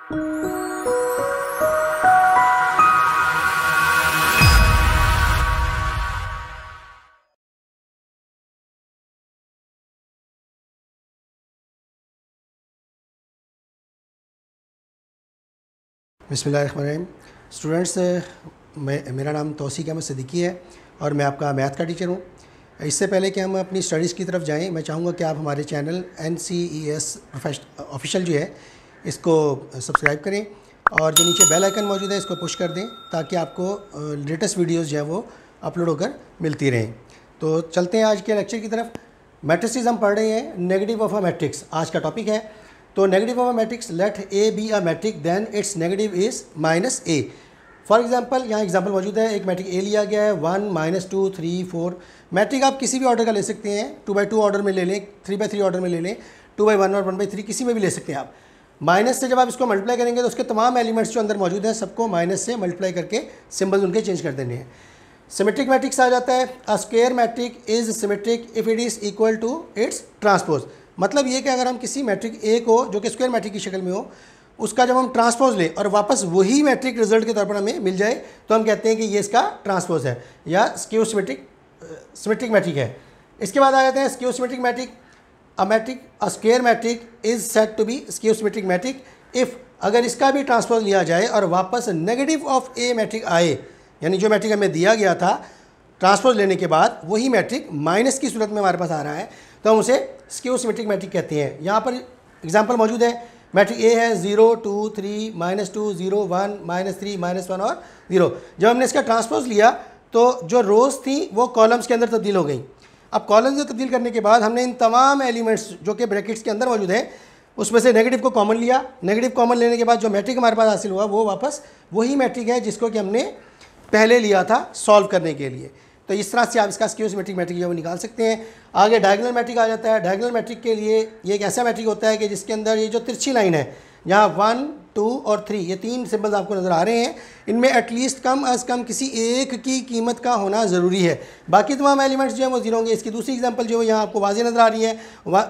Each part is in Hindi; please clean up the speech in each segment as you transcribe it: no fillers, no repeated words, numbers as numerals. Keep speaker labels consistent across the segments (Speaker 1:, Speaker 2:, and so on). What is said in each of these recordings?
Speaker 1: बिस्मिल्लाहिर्रहमानिर्रहीम। स्टूडेंट्स, मेरा नाम तौसीक अहमद सिद्दीकी है और मैं आपका मैथ का टीचर हूँ। इससे पहले कि हम अपनी स्टडीज़ की तरफ जाएं, मैं चाहूँगा कि आप हमारे चैनल NCES ऑफिशियल जो है इसको सब्सक्राइब करें और जो नीचे बेल आइकन मौजूद है इसको पुश कर दें ताकि आपको लेटेस्ट वीडियोज़ जो है वो अपलोड होकर मिलती रहें। तो चलते हैं आज के लेक्चर की तरफ। मैट्रिसेस हम पढ़ रहे हैं, नेगेटिव ऑफ अ मैट्रिक्स आज का टॉपिक है। तो negative of a matrix, let A be a matrix then its negative is -a। For example, यहाँ एग्जांपल मौजूद है। एक मैट्रिक ए लिया गया है, 1 -2 3 4। मैट्रिक आप किसी भी ऑर्डर का ले सकते हैं, 2x2 ऑर्डर में ले लें, 3x3 ऑर्डर में ले लें, 2x1 और 1/3 किसी में भी ले सकते हैं आप। माइनस से जब आप इसको मल्टीप्लाई करेंगे तो उसके तमाम एलिमेंट्स जो अंदर मौजूद हैं सबको माइनस से मल्टीप्लाई करके सिम्बल्स उनके चेंज कर देने हैं। सिमेट्रिक मैट्रिक्स आ जाता है। A square matrix is symmetric if it is equal to its transpose. मतलब ये कि अगर हम किसी मैट्रिक ए को जो कि स्क्वायर मैट्रिक की शक्ल में हो, उसका जब हम ट्रांसपोज लें और वापस वही मैट्रिक रिजल्ट के तौर पर हमें मिल जाए तो हम कहते हैं कि ये इसका ट्रांसपोज है या स्क्यू सिमेट्रिक मैट्रिक है। इसके बाद आ जाते हैं skew symmetric matrix. A square matrix is said to be skew symmetric matrix if, अगर इसका भी ट्रांसपोज लिया जाए और वापस नेगेटिव ऑफ ए मैट्रिक आए, यानी जो मैट्रिक हमें दिया गया था ट्रांसपोज लेने के बाद वही मैट्रिक माइनस की सूरत में हमारे पास आ रहा है तो हम उसे स्क्यू सिमेट्रिक मैट्रिक कहते हैं। यहाँ पर एग्जांपल मौजूद है। मैट्रिक ए है 0 2 3 -2 0 1 -3 -1 और 0। जब हमने इसका ट्रांसपोज लिया तो जो रोज़ थी वो कॉलम्स के अंदर तब्दील हो गई। अब कॉलम्स में तब्दील करने के बाद हमने इन तमाम एलिमेंट्स जो कि ब्रैकेट्स के अंदर मौजूद है उसमें से नेगेटिव को कॉमन लिया। नेगेटिव कॉमन लेने के बाद जो मैट्रिक हमारे पास हासिल हुआ वो वापस वही मैट्रिक है जिसको कि हमने पहले लिया था सॉल्व करने के लिए। तो इस तरह से आप इसका स्क्यू सिमेट्रिक मैट्रिक जो वो निकाल सकते हैं। आगे डायगोनल मैट्रिक आ जाता है। डायगोनल मैट्रिक के लिए ये एक ऐसा मैट्रिक होता है कि जिसके अंदर ये जो तिरछी लाइन है, यहाँ 1 2 और 3 ये 3 सिंबल्स आपको नज़र आ रहे हैं, इनमें एटलीस्ट कम अज़ कम किसी एक की कीमत का होना ज़रूरी है। बाकी तमाम एलिमेंट्स जो हैं वो 0 होंगे। इसकी दूसरी एग्जांपल जो है यहाँ आपको वाज़ेह नज़र आ रही है,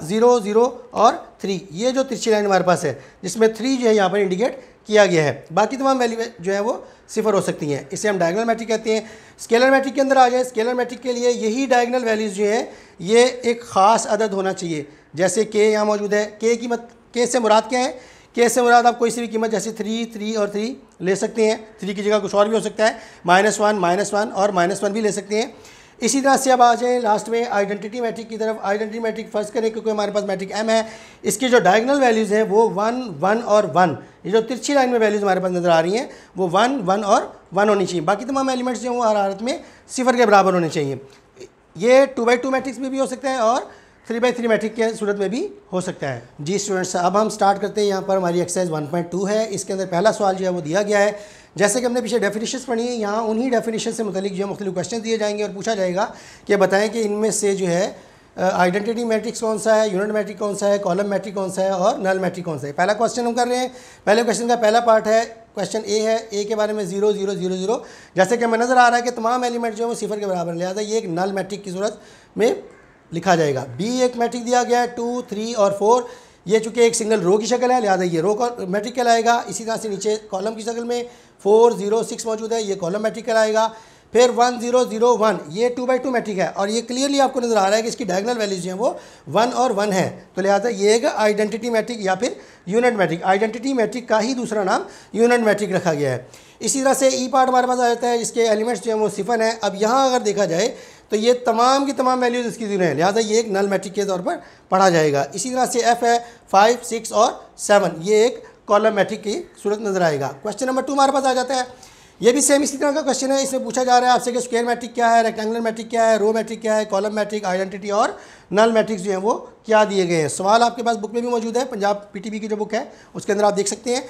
Speaker 1: 0 0 और 3। ये जो तिरछी लाइन हमारे पास है जिसमें 3 जो है यहाँ पर इंडिकेट किया गया है। बाकी तमाम वैल्यू जो है वो सिफर हो सकती हैं। इसे हम डायगोनल मैट्रिक कहते हैं। स्केलर मैट्रिक के अंदर आ जाए। स्केलर मैट्रिक के लिए यही डायगोनल वैल्यूज़ जो है ये एक ख़ास अदद होना चाहिए। जैसे के यहाँ मौजूद है। के से मुराद क्या है? के से मुराद आप कोई सी भी कीमत जैसे 3 3 और 3 ले सकते हैं। 3 की जगह कुछ और भी हो सकता है, -1 और -1 भी ले सकते हैं। इसी तरह से अब आ जाए लास्ट में आइडेंटिटी मैट्रिक की तरफ। आइडेंटिटी मैट्रिक फर्ज करें क्योंकि हमारे पास मैट्रिक M है, इसकी जो डायगोनल वैल्यूज़ हैं वो 1 1 और 1। ये जो तिरछी लाइन में वैल्यूज़ हमारे पास नज़र आ रही हैं वो 1 1 और 1 होनी चाहिए। बाकी तमाम एलिमेंट्स जो हैं वो हर हालत में सिफर के बराबर होने चाहिए। ये 2x2 मैट्रिक्स में भी हो सकता है और 3x3 मैट्रिक के सूरत में भी हो सकता है। जी स्टूडेंट्स, अब हम स्टार्ट करते हैं। यहाँ पर हमारी एक्सरसाइज 1.2 है। इसके अंदर पहला सवाल जो है वो दिया गया है। जैसे कि हमने पीछे डेफिनेशंस पढ़ी है, यहाँ उन्हीं डेफिनेशन से मुतालिक जो है मुख्तलिफ क्वेश्चन दिए जाएंगे और पूछा जाएगा कि बताएं कि इनमें से जो है आइडेंटिटी मैट्रिक्स कौन सा है, यूनिट मैट्रिक कौन सा है, कॉलम मैट्रिक कौन सा है और नल मैट्रिक कौन सा है। पहला क्वेश्चन हम कर रहे हैं। पहले क्वेश्चन का पहला पार्ट है, क्वेश्चन ए है। ए के बारे में 0 0 0 0। जैसे कि हमें नज़र आ रहा है कि तमाम एलिमेंट जो है वो सिफर के बराबर, लिहाजा ये एक नल मैट्रिक की सूरत में लिखा जाएगा। बी एक मैट्रिक दिया गया है 2 3 और 4। ये चूँकि एक सिंगल रो की शक्ल है लिहाजा ये रो मैट्रिक कहलाएगा। इसी तरह से नीचे कॉलम की शक्ल में 4 0 6 मौजूद है, ये कॉलम मैट्रिक कहलाएगा। फिर 1 0 0 1 ये 2x2 मैट्रिक है और ये क्लियरली आपको नज़र आ रहा है कि इसकी डायगोनल वैल्यूज जो हैं वो 1 और 1 है। तो लिहाजा ये एक आइडेंटिटी मैट्रिक या फिर यूनिट मैट्रिक, आइडेंटिटी मैट्रिक का ही दूसरा नाम यूनिट मैट्रिक रखा गया है। इसी तरह से ई पार्ट हमारे पास आ जाता है, इसके एलिमेंट्स जो हैं वो सिफर हैं। अब यहाँ अगर देखा जाए तो ये तमाम की तमाम वैल्यूज़ इसकी 0 हैं, लिहाजा ये एक नल मैट्रिक के तौर पर पढ़ा जाएगा। इसी तरह से एफ है 5 6 और 7, ये एक कॉलम मैट्रिक की सूरत नज़र आएगा। क्वेश्चन नंबर 2 हमारे पास आ जाता है। ये भी सेम इसी तरह का क्वेश्चन है। इसमें पूछा जा रहा है आपसे कि स्क्वायर मैट्रिक क्या है, रेक्टेंगुलर मैट्रिक क्या है, रो मैट्रिक क्या है, कॉलम मैट्रिक, आइडेंटिटी और नल मैट्रिक्स जो हैं वो क्या दिए गए हैं। सवाल आपके पास बुक में भी मौजूद है, पंजाब PTB की जो बुक है उसके अंदर आप देख सकते हैं।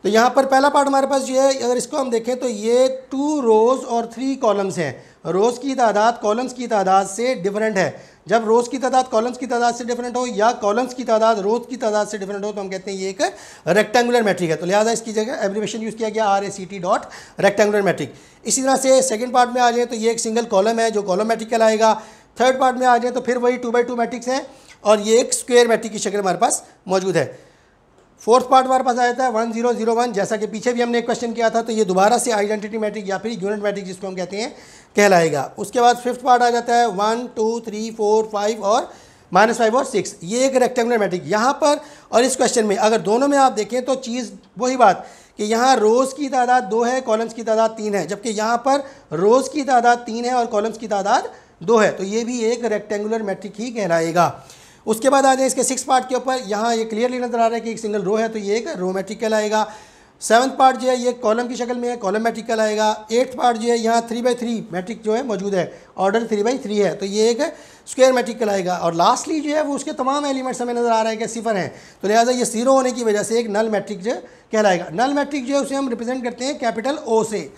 Speaker 1: तो यहाँ पर पहला पार्ट हमारे पास जो है, अगर इसको हम देखें तो ये 2 रोज़ और 3 कॉलम्स हैं। रोज़ की तादाद कॉलम्स की तादाद से डिफरेंट है। जब रोज़ की तादाद कॉलम्स की तादाद से डिफरेंट हो या कॉलम्स की तादाद रोज़ की तादाद से डिफरेंट हो तो हम कहते हैं ये एक रेक्टेंगुलर मैट्रिक है। तो लिहाजा इसकी जगह एब्रिविएशन यूज़ किया गया RACT डॉट रेक्टेंगुलर मैट्रिक। इसी तरह से सेकंड पार्ट में आ जाए तो ये एक सिंगल कॉलम है जो कॉलम मैट्रिक कहलाएगा। थर्ड पार्ट में आ जाए तो फिर वही 2x2 मैट्रिक्स हैं और ये एक स्क्वायर मैट्रिक की शक्ल हमारे पास मौजूद है। फोर्थ पार्ट हमारे पास आ जाता है 1001, जैसा कि पीछे भी हमने एक क्वेश्चन किया था, तो ये दोबारा से आइडेंटिटी मैट्रिक या फिर यूनिट मैट्रिक जिसको हम कहते हैं कहलाएगा। उसके बाद फिफ्थ पार्ट आ जाता है 1 2 3 4 5 और -5 और 6, ये एक रेक्टेंगुलर मैट्रिक यहाँ पर। और इस क्वेश्चन में अगर दोनों में आप देखें तो चीज़ वही बात कि यहाँ रोज़ की तादाद 2 है, कॉलम्स की तादाद 3 है, जबकि यहाँ पर रोज़ की तादाद 3 है और कॉलम्स की तादाद 2 है, तो ये भी एक रेक्टेंगुलर मैट्रिक ही कहलाएगा। उसके बाद आ जाए इसके 6 पार्ट के ऊपर, यहाँ ये क्लियरली नजर आ रहा है कि एक सिंगल रो है, तो ये एक रो मैट्रिक कहलाएगा। 7th पार्ट जो है ये कॉलम की शक्ल में है, कॉलम मैट्रिक कहलाएगा। 8th पार्ट जो है यहाँ 3/3 मैट्रिक जो है मौजूद है, ऑर्डर 3/3 है, तो ये एक स्क्वायर मैट्रिक कहलाएगा। और लास्टली जो है वो उसके तमाम एलिमेंट्स हमें नजर आ रहा है कि सिफर हैं, तो लिहाजा ये 0 होने की वजह से एक नल मैट्रिक जो कहलाएगा। नल मैट्रिक जो है उसे हम रिप्रेजेंट करते हैं कैपिटल O से।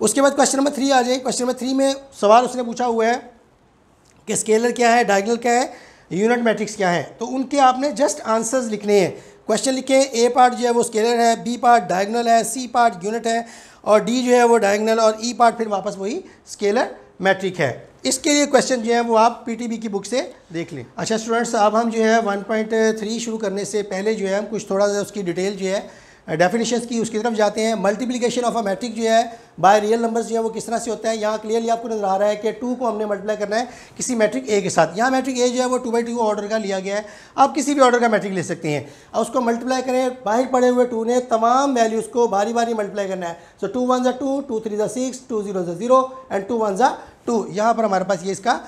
Speaker 1: उसके बाद क्वेश्चन नंबर 3 आ जाए। क्वेश्चन नंबर 3 में सवाल उसने पूछा हुआ है कि स्केलर क्या है, डायगोनल क्या है, यूनिट मैट्रिक्स क्या है, तो उनके आपने जस्ट आंसर्स लिखने हैं। क्वेश्चन लिखें, ए पार्ट जो है वो स्केलर है, बी पार्ट डायगोनल है, सी पार्ट यूनिट है और डी जो है वो डायगोनल और ई पार्ट फिर वापस वही स्केलर मैट्रिक है। इसके लिए क्वेश्चन जो है वो आप पीटीबी की बुक से देख लें। अच्छा स्टूडेंट्स, अब हम जो है 1.3 शुरू करने से पहले जो है हम कुछ थोड़ा सा उसकी डिटेल जो है डेफिनेशंस की उसकी तरफ जाते हैं। मल्टीप्लिकेशन ऑफ अ मैट्रिक जो है बाय रियल नंबर्स जो है वो किस तरह से होता है, यहाँ क्लियरली आपको नजर आ रहा है कि 2 को हमने मल्टीप्लाई करना है किसी मैट्रिक ए के साथ। यहाँ मैट्रिक ए जो है वो 2/2 ऑर्डर का लिया गया है, आप किसी भी ऑर्डर का मैट्रिक ले सकते हैं। अब उसको मल्टीप्लाई करें, बाहर पड़े हुए 2 ने तमाम वैल्यूज़ को बारी बारी मल्टीप्लाई करना है। So 2 1 2, 2 3 6, 2 0 0 and 2 1 2। यहाँ पर हमारे पास ये इसका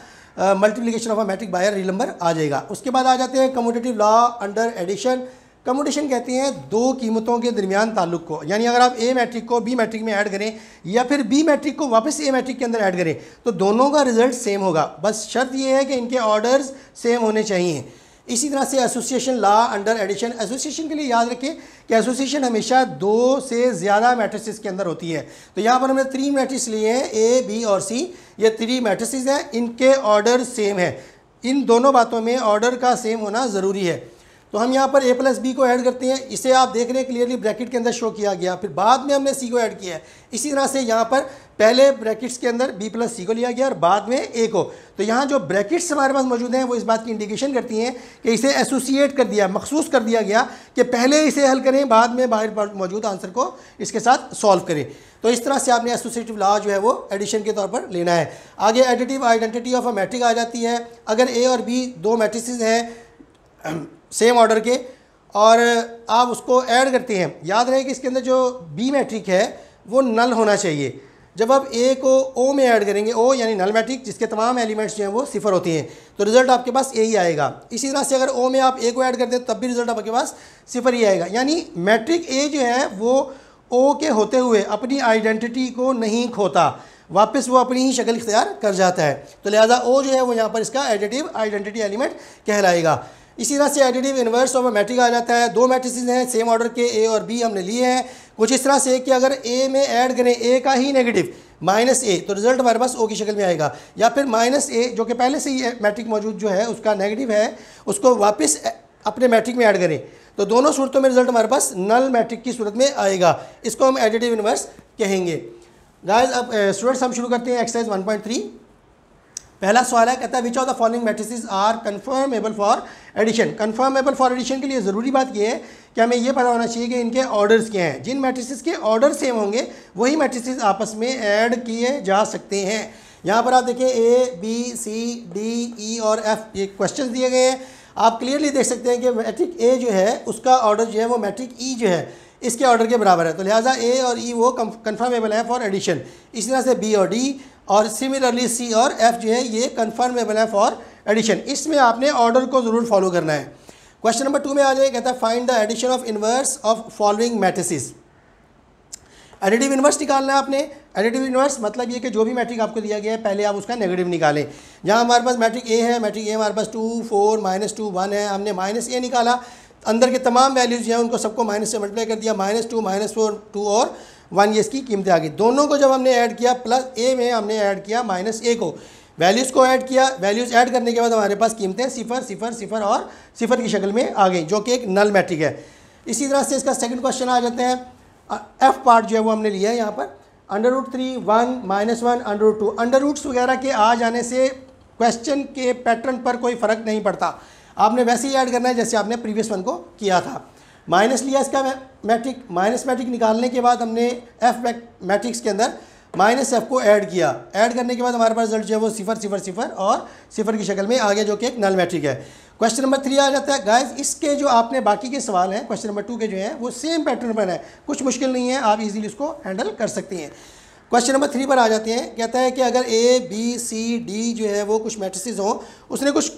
Speaker 1: multiplication of a matrix by real number आ जाएगा। उसके बाद आ जाते हैं commutative law under addition. Commutation कहते हैं दो कीमतों के दरमियान ताल्लुक को, यानी अगर आप ए मैट्रिक को बी मैट्रिक में ऐड करें या फिर बी मैट्रिक को वापस ए मैट्रिक के अंदर ऐड करें तो दोनों का रिजल्ट सेम होगा, बस शर्त ये है कि इनके ऑर्डर्स सेम होने चाहिए। इसी तरह से association law under addition. Association के लिए याद रखें कि एसोसिएशन हमेशा 2 से ज़्यादा मैट्रिसेस के अंदर होती है। तो यहाँ पर हमने 3 मैट्रिक्स लिए हैं, ए बी और सी, ये 3 मैट्रिसेस हैं, इनके ऑर्डर सेम है। इन दोनों बातों में ऑर्डर का सेम होना ज़रूरी है। तो हम यहाँ पर a प्लस बी को ऐड करते हैं, इसे आप देख रहे हैं क्लियरली ब्रैकेट के अंदर शो किया गया, फिर बाद में हमने c को ऐड किया है। इसी तरह से यहाँ पर पहले ब्रैकेट्स के अंदर b प्लस सी को लिया गया और बाद में a को। तो यहाँ जो ब्रैकेट्स हमारे पास मौजूद हैं वो इस बात की इंडिकेशन करती हैं कि इसे एसोसिएट कर दिया, मखसूस कर दिया गया कि पहले इसे हल करें, बाद में बाहर मौजूद आंसर को इसके साथ सॉल्व करें। तो इस तरह से आपने एसोसिएटिव लॉ जो है वो एडिशन के तौर पर लेना है। आगे additive identity of a matrix आ जाती है। अगर a और b 2 मैट्रिसेस हैं सेम ऑर्डर के और आप उसको ऐड करते हैं, याद रहे कि इसके अंदर जो बी मैट्रिक है वो नल होना चाहिए। जब आप ए को ओ में ऐड करेंगे, ओ यानी नल मैट्रिक जिसके तमाम एलिमेंट्स जो हैं वो सिफर होती हैं, तो रिजल्ट आपके पास ए ही आएगा। इसी तरह से अगर ओ में आप ए को ऐड कर दें तब भी रिजल्ट आपके पास सिफर ही आएगा। यानी मैट्रिक ए जो है वो ओ के होते हुए अपनी आइडेंटिटी को नहीं खोता, वापस वो अपनी ही शक्ल इख्तियार कर जाता है। तो लिहाजा ओ जो है वो यहाँ पर इसका एडिटिव आइडेंटिटी एलिमेंट कहलाएगा। इसी तरह से additive inverse of a matrix आ जाता है। 2 मैट्रिसेस हैं सेम ऑर्डर के, ए और बी हमने लिए हैं। कुछ इस तरह से कि अगर ए में ऐड करें ए का ही नेगेटिव -a तो रिजल्ट हमारे पास ओ की शक्ल में आएगा, या फिर -a जो कि पहले से ही मैट्रिक मौजूद जो है उसका नेगेटिव है उसको वापस अपने मैट्रिक में ऐड करें, तो दोनों सूरतों में रिजल्ट हमारे पास नल मैट्रिक की सूरत में आएगा। इसको हम एडिटिव इन्वर्स कहेंगे। गाइस अब स्टूडेंट्स हम शुरू करते हैं एक्सरसाइज 1.3। पहला सवाल है, कहता है which of the following matrices are conformable for addition. Conformable for addition के लिए ज़रूरी बात यह है कि हमें यह पता होना चाहिए कि इनके ऑर्डर्स क्या हैं। जिन मैट्रिसेस के ऑर्डर सेम होंगे वही मैट्रिसेस आपस में ऐड किए जा सकते हैं। यहाँ पर आप देखें A B C D E और एफ ये क्वेश्चन दिए गए हैं। आप क्लियरली देख सकते हैं कि मैट्रिक ए जो है उसका ऑर्डर जो है वो मैट्रिक ई जो है इसके ऑर्डर के बराबर है, तो लिहाजा ए और ई वो कन्फर्मेबल है फॉर एडिशन। इसी तरह से बी और डी और सिमिलरली सी और एफ जो है ये कन्फर्मेबल है फॉर एडिशन। इसमें आपने ऑर्डर को ज़रूर फॉलो करना है। क्वेश्चन नंबर 2 में आ जाए, कहता है find the addition of inverse of following matrices. Additive inverse निकालना है आपने। एडिटिव इन्वर्स मतलब ये कि जो भी मैट्रिक आपको दिया गया है पहले आप उसका नेगेटिव निकालें। यहाँ हमारे पास मैट्रिक ए है, मैट्रिक ए हमारे पास 2 4 -2 1 है, हमने -a निकाला, अंदर के तमाम वैल्यूज़ जो हैं उनको सबको माइनस से मल्टीप्लाई कर दिया, -2 -4 2 और 1 ये इसकी कीमतें आ गई। दोनों को जब हमने ऐड किया प्लस ए में हमने ऐड किया -a को, वैल्यूज़ को ऐड किया, वैल्यूज़ ऐड करने के बाद हमारे पास कीमतें 0 0 0 और 0 की शक्ल में आ गई जो कि एक नल मैट्रिक है। इसी तरह से इसका सेकंड क्वेश्चन आ जाते हैं। एफ पार्ट जो है वो हमने लिया है यहाँ पर √3 1 -1 √2। अंडर रूट्स वगैरह के आ जाने से क्वेश्चन के पैटर्न पर कोई फ़र्क नहीं पड़ता, आपने वैसे ही ऐड करना है जैसे आपने प्रीवियस वन को किया था। माइनस लिया इसका मैट्रिक, माइनस मैट्रिक निकालने के बाद हमने एफ मैट्रिक्स के अंदर माइनस एफ को ऐड किया, ऐड करने के बाद हमारे पास रिजल्ट जो है वो 0 0 0 और 0 की शक्ल में आ गया, जो कि एक नल मैट्रिक है। क्वेश्चन नंबर 3 आ जाता है गाइस, इसके जो आपने बाकी के सवाल हैं क्वेश्चन नंबर 2 के जो हैं वो सेम पैटर्न पर है, कुछ मुश्किल नहीं है, आप इजीली उसको हैंडल कर सकते हैं। क्वेश्चन नंबर 3 पर आ जाते हैं, कहता है कि अगर ए बी सी डी जो है वो कुछ मैट्रिसेस हों, उसने कुछ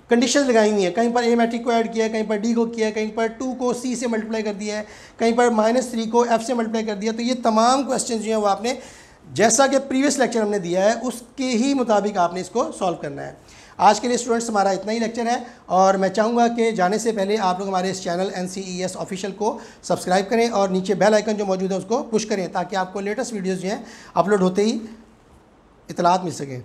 Speaker 1: कंडीशन लगाई हुई है, कहीं पर ए मैट्रिक को ऐड किया है, कहीं पर डी को किया है, कहीं पर 2 को सी से मल्टीप्लाई कर दिया है, कहीं पर -3 को एफ से मल्टीप्लाई कर दिया। तो ये तमाम क्वेश्चन जो हैं वो आपने जैसा कि प्रीवियस लेक्चर हमने दिया है उसके ही मुताबिक आपने इसको सॉल्व करना है। आज के लिए स्टूडेंट्स हमारा इतना ही लेक्चर है, और मैं चाहूँगा कि जाने से पहले आप लोग हमारे इस चैनल NCES ऑफिशियल को सब्सक्राइब करें और नीचे बेल आइकन जो मौजूद है उसको पुश करें, ताकि आपको लेटेस्ट वीडियोज़ जो हैं अपलोड होते ही इतलात मिल सकें।